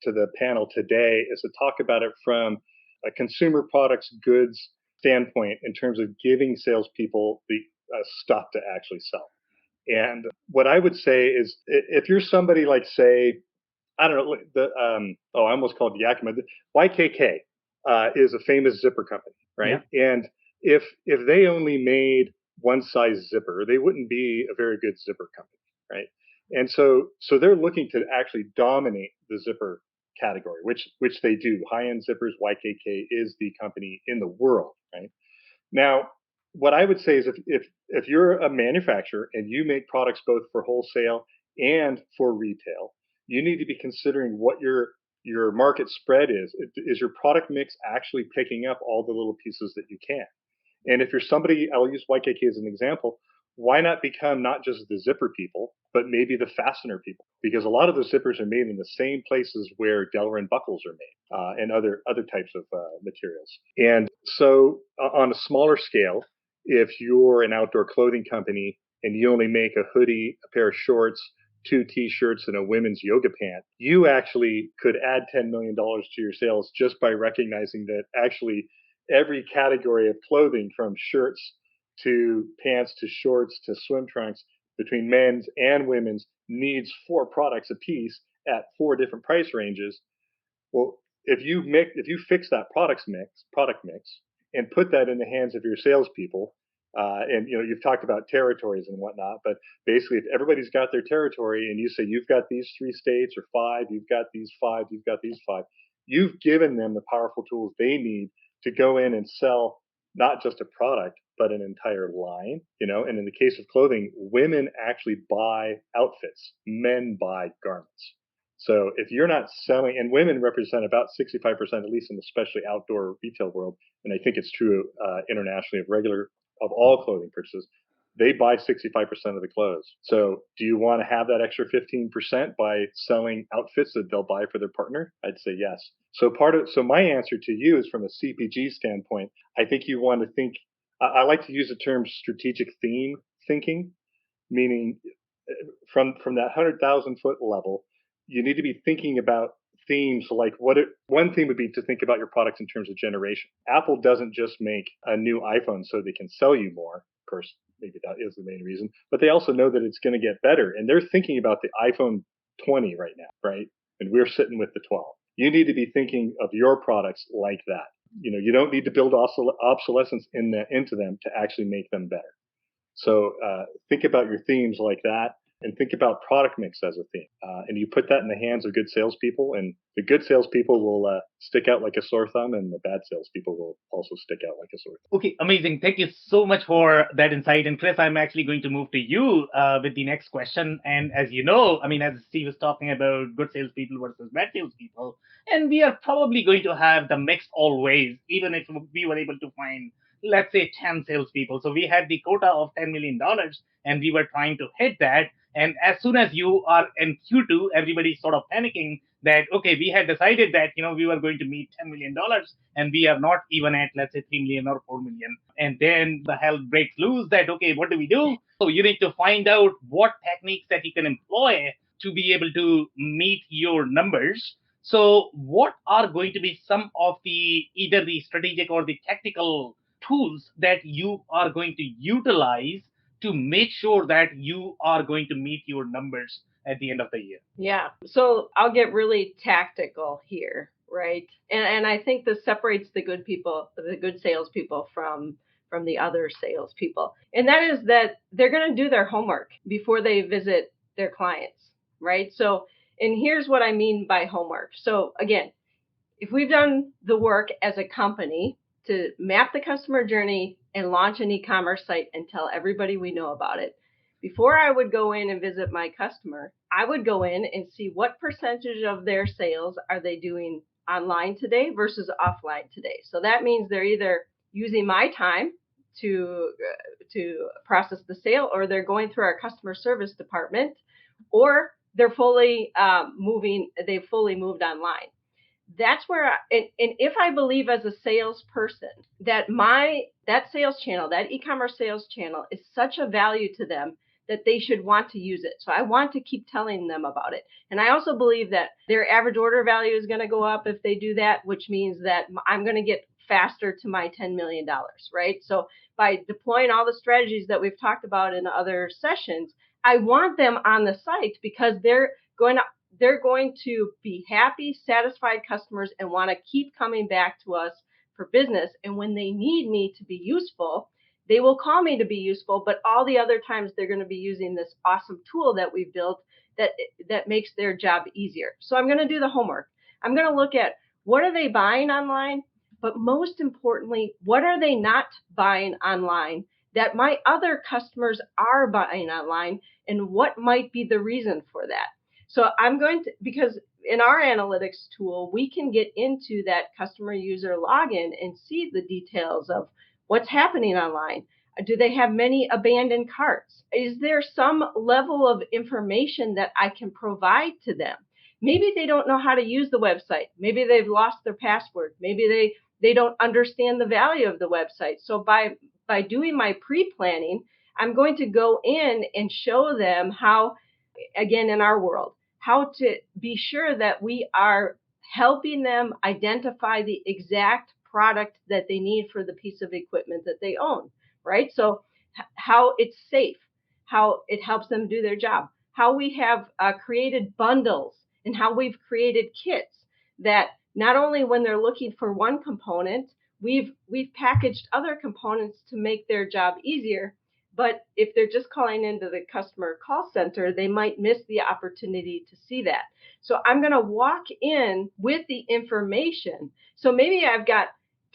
the panel today is to talk about it from a consumer products goods standpoint in terms of giving salespeople the stuff to actually sell. And what I would say is, if you're somebody like, say, I don't know, I almost called Yakima. YKK is a famous zipper company, right? Yeah. And if they only made one size zipper, they wouldn't be a very good zipper company, right? And so they're looking to actually dominate the zipper category, which they do. High-end zippers, YKK is the company in the world, right? Now, what I would say is if you're a manufacturer and you make products both for wholesale and for retail, you need to be considering what your market spread is. Is your product mix actually picking up all the little pieces that you can? And if you're somebody, I'll use YKK as an example, why not become not just the zipper people, but maybe the fastener people? Because a lot of the zippers are made in the same places where Delrin buckles are made and other types of materials. And so on a smaller scale, if you're an outdoor clothing company and you only make a hoodie, a pair of shorts, 2 t-shirts, and a women's yoga pant, you actually could add $10 million to your sales just by recognizing that actually every category of clothing, from shirts to pants to shorts to swim trunks, between men's and women's, needs 4 products a piece at 4 different price ranges. Well, if you fix that product mix and put that in the hands of your salespeople, and you've talked about territories and whatnot, but basically if everybody's got their territory and you say you've got these 3 states or 5, you've got these 5, you've got these 5, you've given them the powerful tools they need to go in and sell not just a product, but an entire line, and in the case of clothing, women actually buy outfits, men buy garments. So if you're not selling, and women represent about 65%, at least in the especially outdoor retail world, and I think it's true internationally of all clothing purchases, they buy 65% of the clothes. So do you want to have that extra 15% by selling outfits that they'll buy for their partner? I'd say yes. So my answer to you is, from a CPG standpoint, I think you want to think, I like to use the term strategic theme thinking, meaning from that 100,000 foot level, you need to be thinking about themes like one theme would be to think about your products in terms of generation. Apple doesn't just make a new iPhone so they can sell you more. Of course, maybe that is the main reason, but they also know that it's going to get better. And they're thinking about the iPhone 20 right now, right? And we're sitting with the 12. You need to be thinking of your products like that. You don't need to build obsolescence into them to actually make them better. So think about your themes like that, and think about product mix as a theme. And you put that in the hands of good salespeople, and the good salespeople will stick out like a sore thumb, and the bad salespeople will also stick out like a sore thumb. Okay, amazing. Thank you so much for that insight. And Chris, I'm actually going to move to you with the next question. And as you know, as Steve was talking about good salespeople versus bad salespeople, and we are probably going to have the mix always, even if we were able to find, let's say, 10 salespeople. So we had the quota of $10 million, and we were trying to hit that. And as soon as you are in Q2, everybody's sort of panicking that, okay, we had decided that, we were going to meet $10 million and we are not even at, let's say, 3 million or 4 million. And then the hell breaks loose that, okay, what do we do? So you need to find out what techniques that you can employ to be able to meet your numbers. So what are going to be some of either the strategic or the tactical tools that you are going to utilize to make sure that you are going to meet your numbers at the end of the year? Yeah. So I'll get really tactical here, right? And I think this separates the good people, the good salespeople from the other salespeople. And that is that they're going to do their homework before they visit their clients, right? So And here's what I mean by homework. So again, if we've done the work as a company to map the customer journey and launch an e-commerce site and tell everybody we know about it, before I would go in and visit my customer, I would go in and see what percentage of their sales are they doing online today versus offline today. So that means they're either using my time to process the sale, or they're going through our customer service department, or they're fully they've fully moved online. That's where, and if I believe as a salesperson that that sales channel, that e-commerce sales channel is such a value to them that they should want to use it. So I want to keep telling them about it. And I also believe that their average order value is going to go up if they do that, which means that I'm going to get faster to my $10 million, right? So by deploying all the strategies that we've talked about in other sessions, I want them on the site because they're going to be happy, satisfied customers and want to keep coming back to us for business. And when they need me to be useful, they will call me to be useful, but all the other times they're going to be using this awesome tool that we've built that makes their job easier. So I'm going to do the homework. I'm going to look at what are they buying online, but most importantly, what are they not buying online that my other customers are buying online, and what might be the reason for that? So I'm going to, because in our analytics tool, we can get into that customer user login and see the details of what's happening online. Do they have many abandoned carts? Is there some level of information that I can provide to them? Maybe they don't know how to use the website. Maybe they've lost their password. Maybe they don't understand the value of the website. So by doing my pre-planning, I'm going to go in and show them how, again, in our world, how to be sure that we are helping them identify the exact product that they need for the piece of equipment that they own, right? So how it's safe, how it helps them do their job, how we have created bundles, and how we've created kits that not only when they're looking for one component, we've packaged other components to make their job easier. But if they're just calling into the customer call center, they might miss the opportunity to see that. So I'm going to walk in with the information. So maybe I've got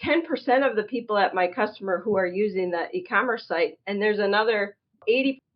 10% of the people at my customer who are using the e-commerce site, and there's another 90%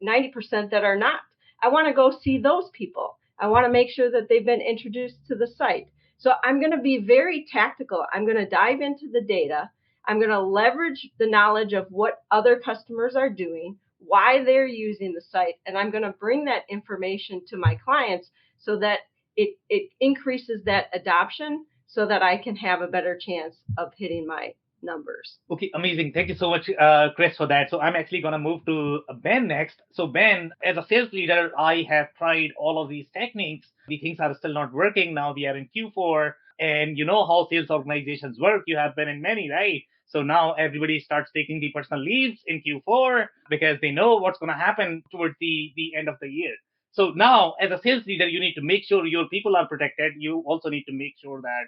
that are not. I want to go see those people. I want to make sure that they've been introduced to the site. So I'm going to be very tactical. I'm going to dive into the data. I'm going to leverage the knowledge of what other customers are doing, why they're using the site, and I'm going to bring that information to my clients so that it increases that adoption so that I can have a better chance of hitting my numbers. Okay, amazing. Thank you so much, Chris, for that. So I'm actually going to move to Ben next. So Ben, as a sales leader, I have tried all of these techniques. The things are still not working. Now we are in Q4, and you know how sales organizations work. You have been in many, right? So now everybody starts taking the personal leaves in Q4 because they know what's going to happen towards the end of the year. So now, as a sales leader, you need to make sure your people are protected. You also need to make sure that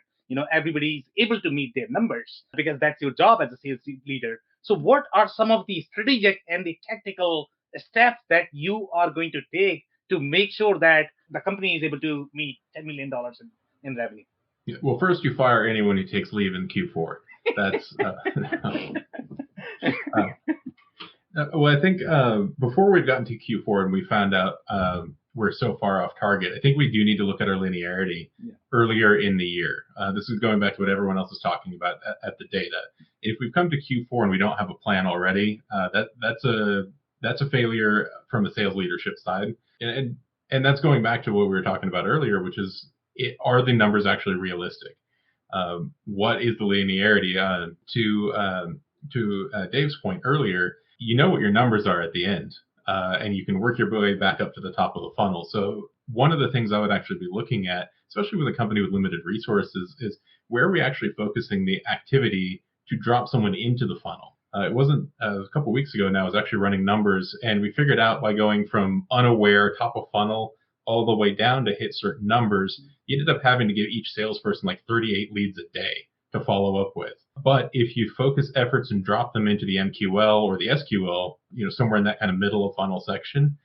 everybody is able to meet their numbers because that's your job as a sales leader. So what are some of the strategic and the tactical steps that you are going to take to make sure that the company is able to meet $10 million in revenue? Yeah, well, first you fire anyone who takes leave in Q4. That's well, I think before we've gotten to Q4 and we found out we're so far off target, I think we do need to look at our linearity earlier in the year. This is going back to what everyone else is talking about at the data. If we've come to Q4 and we don't have a plan already, that's a failure from the sales leadership side. And that's going back to what we were talking about earlier, which is, are the numbers actually realistic? What is the linearity? To Dave's point earlier, you know what your numbers are at the end, and you can work your way back up to the top of the funnel. So one of the things I would actually be looking at, especially with a company with limited resources, is where are we actually focusing the activity to drop someone into the funnel? It wasn't a couple weeks ago now, I was actually running numbers, and we figured out by going from unaware, top of funnel, all the way down to hit certain numbers, you ended up having to give each salesperson like 38 leads a day to follow up with. But if you focus efforts and drop them into the MQL or the SQL, somewhere in that kind of middle of funnel section,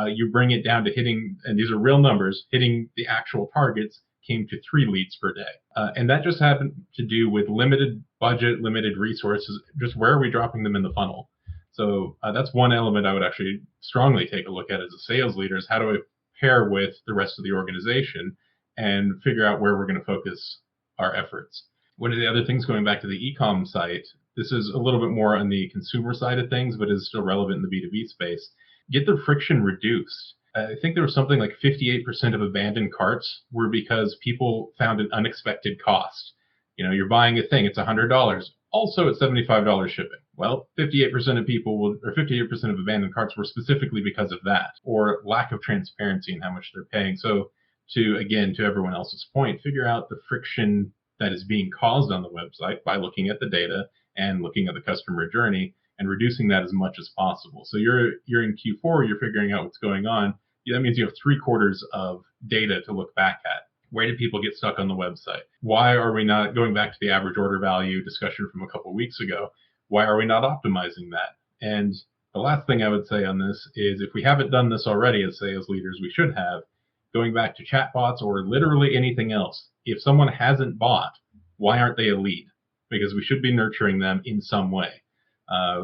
you bring it down to hitting, and these are real numbers, hitting the actual targets came to 3 leads per day. And that just happened to do with limited budget, limited resources. Just where are we dropping them in the funnel? So that's one element I would actually strongly take a look at as a sales leader, is how do I pair with the rest of the organization and figure out where we're going to focus our efforts. One of the other things, going back to the e-com site, this is a little bit more on the consumer side of things, but is still relevant in the B2B space. Get the friction reduced. I think there was something like 58% of abandoned carts were because people found an unexpected cost. You know, you're buying a thing, it's $100. Also, it's $75 shipping. Well, 58% of people will, or 58% of abandoned carts were specifically because of that, or lack of transparency in how much they're paying. So, to everyone else's point, figure out the friction that is being caused on the website by looking at the data and looking at the customer journey and reducing that as much as possible. So you're in Q4, you're figuring out what's going on. That means you have 3/4 of data to look back at. Where did people get stuck on the website? Why are we not going back to the average order value discussion from a couple of weeks ago? Why are we not optimizing that? And the last thing I would say on this is, if we haven't done this already as sales leaders, we should have, going back to chatbots or literally anything else. If someone hasn't bought, why aren't they a lead? Because we should be nurturing them in some way.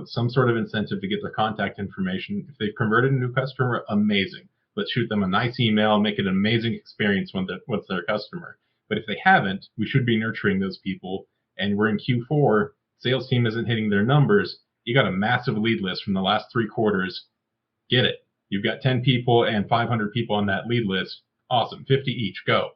Some sort of incentive to get their contact information. If they've converted a new customer, amazing. Let's shoot them a nice email, make it an amazing experience with their customer. But if they haven't, we should be nurturing those people. And we're in Q4, sales team isn't hitting their numbers. You got a massive lead list from the last 3 quarters. Get it. You've got 10 people and 500 people on that lead list. Awesome. 50 each. Go.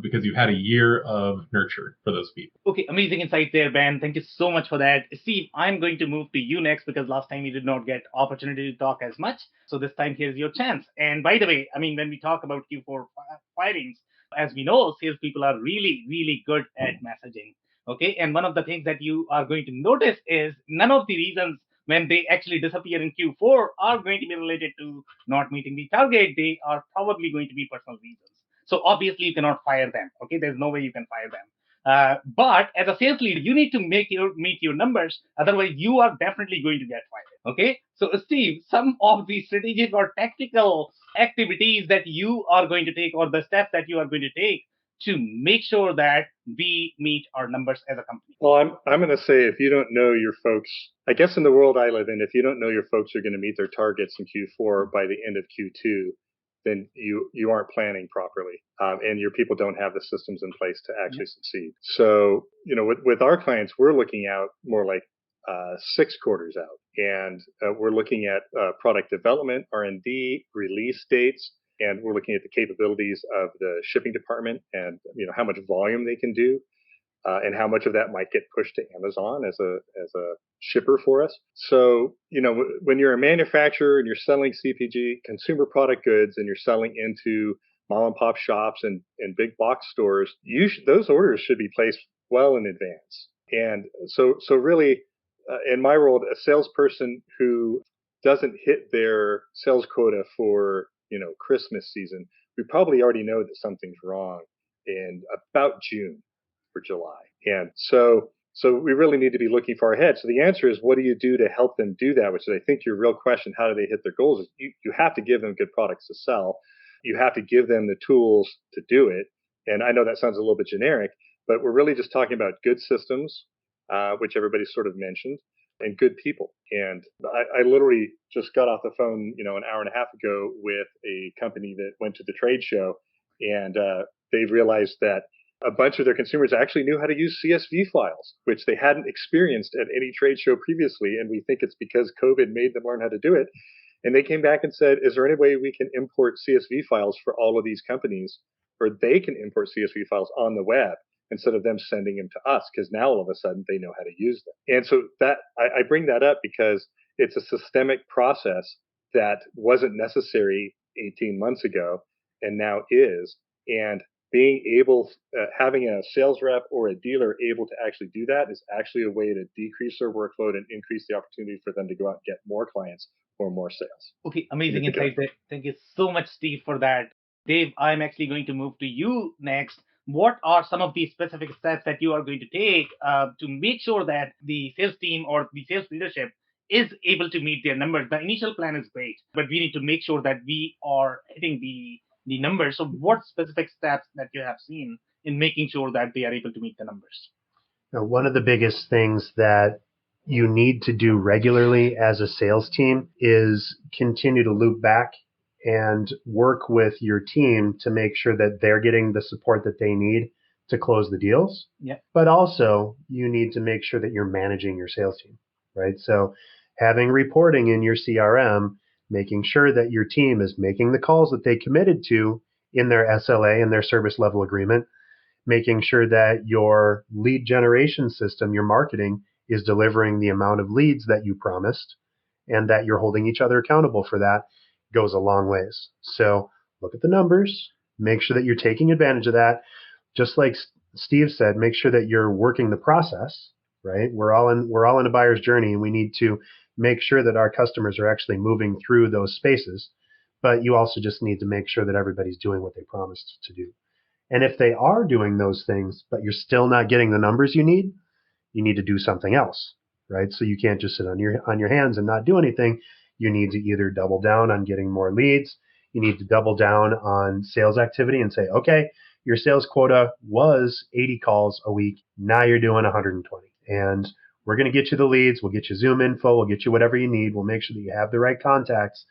Because you've had a year of nurture for those people. Okay, amazing insight there, Ben. Thank you so much for that. Steve, I'm going to move to you next, because last time you did not get opportunity to talk as much. So this time, here's your chance. And by the way, I mean, when we talk about Q4 firings, as we know, salespeople are really, really good at messaging. Okay, and one of the things that you are going to notice is none of the reasons when they actually disappear in Q4 are going to be related to not meeting the target. They are probably going to be personal reasons. So obviously you cannot fire them. Okay, there's no way you can fire them. But as a sales leader, you need to meet your numbers. Otherwise, you are definitely going to get fired. Okay, so Steve, some of the strategic or tactical activities that you are going to take, or the steps that you are going to take to make sure that we meet our numbers as a company. Well, I'm going to say, if you don't know your folks, I guess in the world I live in, if you don't know your folks are going to meet their targets in Q4 by the end of Q2, then you aren't planning properly, and your people don't have the systems in place to actually succeed. So, with our clients, we're looking out more like 6 quarters out, and we're looking at product development, R&D, release dates, and we're looking at the capabilities of the shipping department, and how much volume they can do, and how much of that might get pushed to Amazon as a shipper for us. So, when you're a manufacturer and you're selling CPG, consumer product goods, and you're selling into mom and pop shops and big box stores, those orders should be placed well in advance. And so really, in my world, a salesperson who doesn't hit their sales quota for Christmas season, we probably already know that something's wrong in about June or July. And so we really need to be looking far ahead. So the answer is, what do you do to help them do that? Which is, I think, your real question. How do they hit their goals? Is you have to give them good products to sell. You have to give them the tools to do it. And I know that sounds a little bit generic, but we're really just talking about good systems, which everybody sort of mentioned, and good people. And I literally just got off the phone, an hour and a half ago with a company that went to the trade show, and they realized that a bunch of their consumers actually knew how to use CSV files, which they hadn't experienced at any trade show previously. And we think it's because COVID made them learn how to do it. And they came back and said, is there any way we can import CSV files for all of these companies, or they can import CSV files on the web instead of them sending them to us? Because now all of a sudden they know how to use them. And so that I bring that up because it's a systemic process that wasn't necessary 18 months ago and now is. And being able, having a sales rep or a dealer able to actually do that is actually a way to decrease their workload and increase the opportunity for them to go out and get more clients or more sales. Okay, amazing insight there. Thank you so much, Steve, for that. Dave, I'm actually going to move to you next. What are some of the specific steps that you are going to take to make sure that the sales team or the sales leadership is able to meet their numbers. The initial plan is great, but we need to make sure that we are hitting the numbers. So what specific steps that you have seen in making sure that they are able to meet the numbers? Now, one of the biggest things that you need to do regularly as a sales team is continue to loop back and work with your team to make sure that they're getting the support that they need to close the deals. Yeah. But also, you need to make sure that you're managing your sales team, right? So having reporting in your CRM, making sure that your team is making the calls that they committed to in their SLA and their service level agreement, making sure that your lead generation system, your marketing, is delivering the amount of leads that you promised, and that you're holding each other accountable for that goes a long ways. So look at the numbers, make sure that you're taking advantage of that. Just like Steve said, make sure that you're working the process, right? We're all in a buyer's journey, and we need to make sure that our customers are actually moving through those spaces. But you also just need to make sure that everybody's doing what they promised to do. And if they are doing those things, but you're still not getting the numbers you need to do something else, right? So you can't just sit on your hands and not do anything. You need to either double down on getting more leads. You need to double down on sales activity and say, okay, your sales quota was 80 calls a week. Now you're doing 120. And we're going to get you the leads. We'll get you Zoom info. We'll get you whatever you need. We'll make sure that you have the right contacts.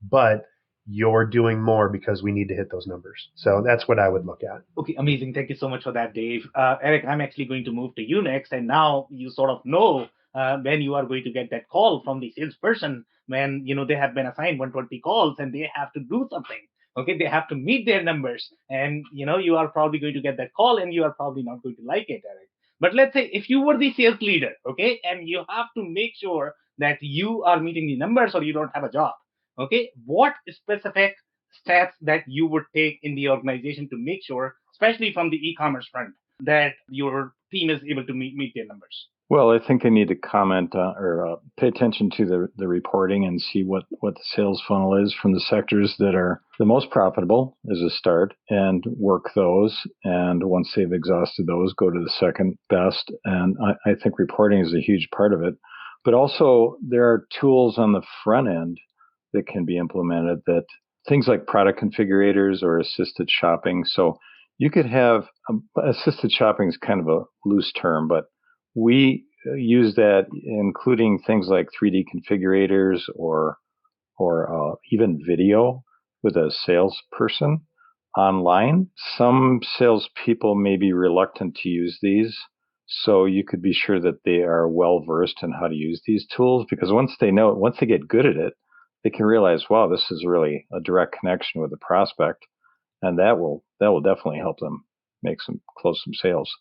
But you're doing more because we need to hit those numbers. So that's what I would look at. Okay, amazing. Thank you so much for that, Dave. Eric, I'm actually going to move to you next. And now you sort of know when you are going to get that call from the salesperson when, they have been assigned 120 calls and they have to do something. Okay, they have to meet their numbers. And, you are probably going to get that call and you are probably not going to like it, Eric. But let's say if you were the sales leader, okay, and you have to make sure that you are meeting the numbers or you don't have a job. Okay, what specific steps that you would take in the organization to make sure, especially from the e-commerce front, that your team is able to meet their numbers? Well, I think they need to comment or pay attention to the reporting and see what the sales funnel is from the sectors that are the most profitable as a start, and work those. And once they've exhausted those, go to the second best. And I think reporting is a huge part of it. But also there are tools on the front end that can be implemented, that things like product configurators or assisted shopping. So you could have assisted shopping is kind of a loose term, but we use that, including things like 3D configurators or even video with a salesperson online. Some salespeople may be reluctant to use these, so you could be sure that they are well versed in how to use these tools, because once they get good at it, they can realize, wow, this is really a direct connection with the prospect, and that will definitely help them close some sales.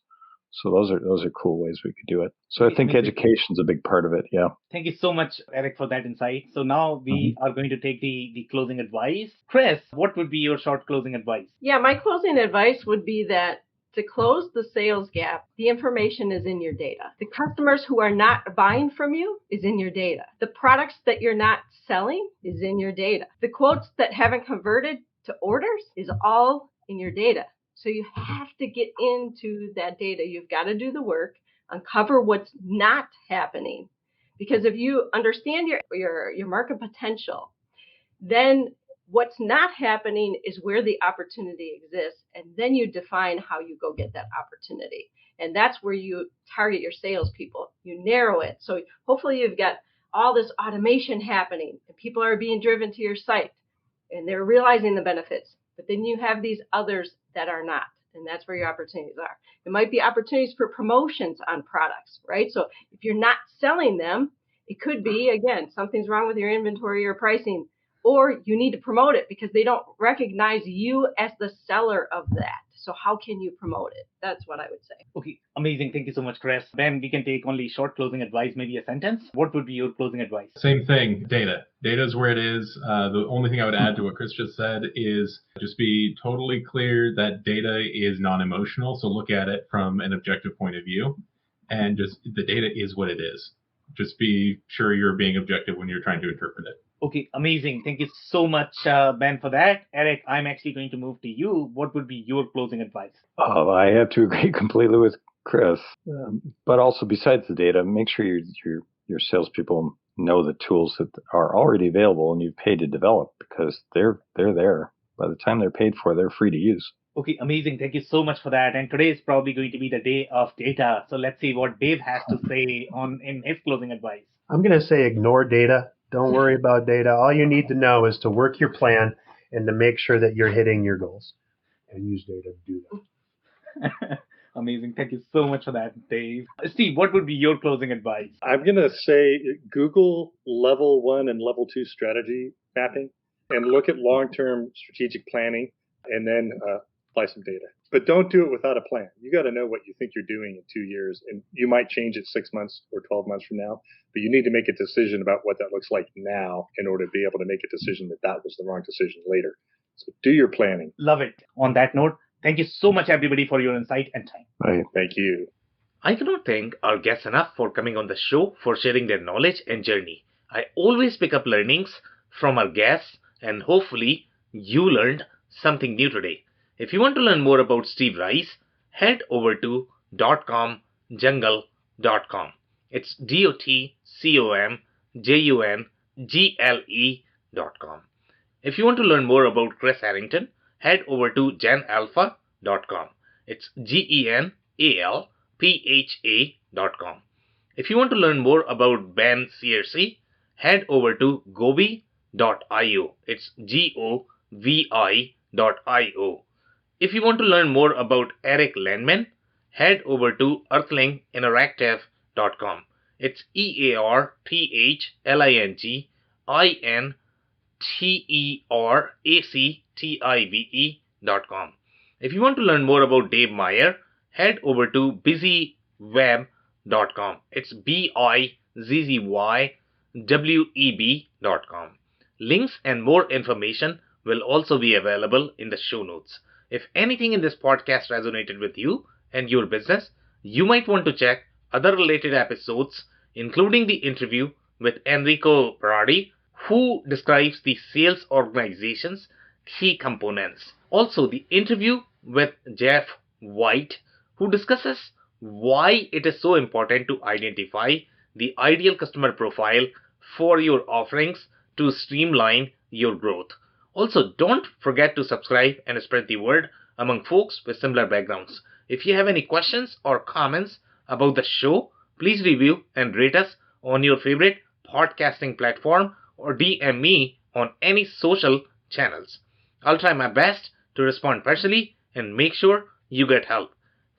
So those are cool ways we could do it. So I think education's a big part of it. Yeah. Thank you so much, Eric, for that insight. So now we are going to take the closing advice. Chris, what would be your short closing advice? Yeah, my closing advice would be that to close the sales gap, the information is in your data. The customers who are not buying from you is in your data. The products that you're not selling is in your data. The quotes that haven't converted to orders is all in your data. So you have to get into that data. You've got to do the work, uncover what's not happening. Because if you understand your market potential, then what's not happening is where the opportunity exists. And then you define how you go get that opportunity. And that's where you target your salespeople. You narrow it. So hopefully you've got all this automation happening and people are being driven to your site and they're realizing the benefits. But then you have these others that are not. And that's where your opportunities are. It might be opportunities for promotions on products, right? So if you're not selling them, it could be, again, something's wrong with your inventory or pricing, or you need to promote it because they don't recognize you as the seller of that. So how can you promote it? That's what I would say. Okay, amazing. Thank you so much, Chris. Ben, we can take only short closing advice, maybe a sentence. What would be your closing advice? Same thing, data. Data is where it is. The only thing I would add to what Chris just said is just be totally clear that data is non-emotional. So look at it from an objective point of view, and just the data is what it is. Just be sure you're being objective when you're trying to interpret it. Okay, amazing. Thank you so much, Ben, for that. Eric, I'm actually going to move to you. What would be your closing advice? Oh, I have to agree completely with Chris. But also, besides the data, make sure your salespeople know the tools that are already available and you've paid to develop, because they're there. By the time they're paid for, they're free to use. Okay, amazing. Thank you so much for that. And today is probably going to be the day of data. So let's see what Dave has to say in his closing advice. I'm going to say ignore data. Don't worry about data. All you need to know is to work your plan and to make sure that you're hitting your goals. And use data to do that. Amazing. Thank you so much for that, Dave. Steve, what would be your closing advice? I'm going to say Google level 1 and level 2 strategy mapping and look at long-term strategic planning and then apply some data. But don't do it without a plan. You got to know what you think you're doing in 2 years, and you might change it 6 months or 12 months from now, but you need to make a decision about what that looks like now in order to be able to make a decision that was the wrong decision later. So do your planning. Love it. On that note, thank you so much, everybody, for your insight and time. Right. Thank you. I cannot thank our guests enough for coming on the show, for sharing their knowledge and journey. I always pick up learnings from our guests, and hopefully you learned something new today. If you want to learn more about Steve Rice, head over to .comjungle.com. It's DOTCOMJUNGLE.com. If you want to learn more about Chris Harrington, head over to genalpha.com. It's GENALPHA.com. If you want to learn more about Ben Searcy, head over to govi.io. It's GOVI.io. If you want to learn more about Eric Landman, head over to earthlinginteractive.com. It's EARTHLINGINTERACTIVE.com. If you want to learn more about Dave Meyer, head over to buzzyweb.com. It's BIZZYWEB.com. Links and more information will also be available in the show notes. If anything in this podcast resonated with you and your business, you might want to check other related episodes, including the interview with Enrico Paradi, who describes the sales organization's key components. Also, the interview with Jeff White, who discusses why it is so important to identify the ideal customer profile for your offerings to streamline your growth. Also, don't forget to subscribe and spread the word among folks with similar backgrounds. If you have any questions or comments about the show, please review and rate us on your favorite podcasting platform or DM me on any social channels. I'll try my best to respond personally and make sure you get help.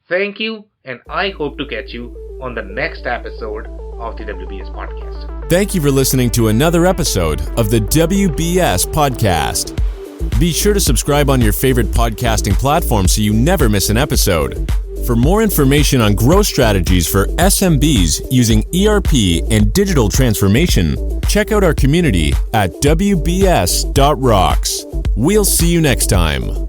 Thank you, and I hope to catch you on the next episode of the WBS Podcast. Thank you for listening to another episode of the WBS Podcast. Be sure to subscribe on your favorite podcasting platform so you never miss an episode. For more information on growth strategies for SMBs using ERP and digital transformation, check out our community at WBS.rocks. We'll see you next time.